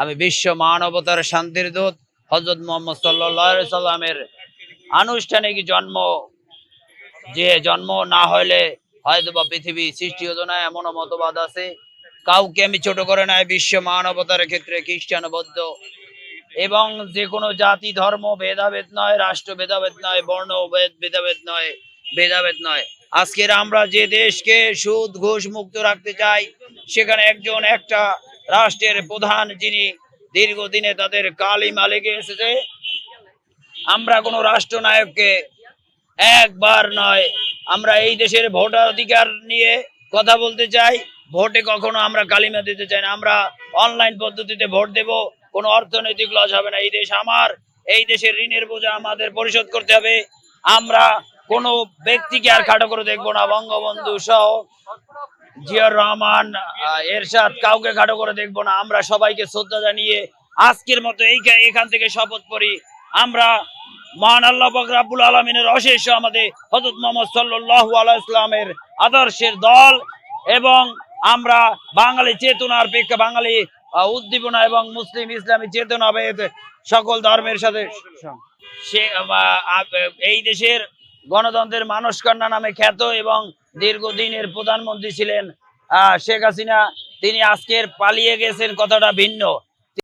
আমি বিশ্ব মানবতার শান্তির দূত হযরত মুহাম্মদ সাল্লাল্লাহু আলাইহি সাল্লামের আনুষ্ঠানিক জন্ম না হলে হয়তোবা পৃথিবী সৃষ্টি হতো না, এমনও মতবাদ আছে। কাউকে আমি ছোট করে নাই। বিশ্ব মানবতার ক্ষেত্রে খ্রিস্টান, বৌদ্ধ এবং যে কোনো জাতি ধর্ম ভেদাভেদ নয়, রাষ্ট্র ভেদাভেদ নয়, বর্ণ ভেদাভেদ নয়। আজকের আমরা যে দেশকে সুদ ঘুষ মুক্ত রাখতে চাই, সেখানে একটা রাষ্ট্রের প্রধান যিনি দীর্ঘদিনে তাদের কালিমা লেগে এসেছে, আমরা কোনো রাষ্ট্রনায়ককে একবার নয়, আমরা এই দেশের ভোটাধিকার নিয়ে কথা বলতে চাই। ভোটে কখনো আমরা কালিমা দিতে চাই না। আমরা অনলাইন পদ্ধতিতে ভোট দেব, কোনো অর্থনৈতিক লস হবে না। এই দেশ আমার, এই দেশের ঋণের বোঝা আমাদের পরিশোধ করতে হবে। আমরা কোনো ব্যক্তিকে আর খাটো করে দেখবো না। বঙ্গবন্ধু সহ জিয়াউর রহমান, এরশাদ, কাউকে খাটো করে দেখবো না। আমরা সবাইকে শ্রদ্ধা জানিয়ে আজকের মতো এখান থেকে শপথ করি, আমরা মহান আল্লাহ পাক রব্বুল আলামিনের অশেষ আমাদের হযরত মুহাম্মদ সাল্লাল্লাহু আলাইহি ওয়াসাল্লামের আদর্শের দল, এবং আমরা বাঙালি চেতনার বাঙালি উদ্দীপনা এবং মুসলিম ইসলামী চেতনা সকল ধর্মের সাথে এই দেশের গণতন্ত্রের মানসকন্যা নামে খ্যাত এবং দীর্ঘদিনের প্রধানমন্ত্রী ছিলেন শেখ হাসিনা। তিনি আজকের পালিয়ে গেছেন, কথাটা ভিন্ন।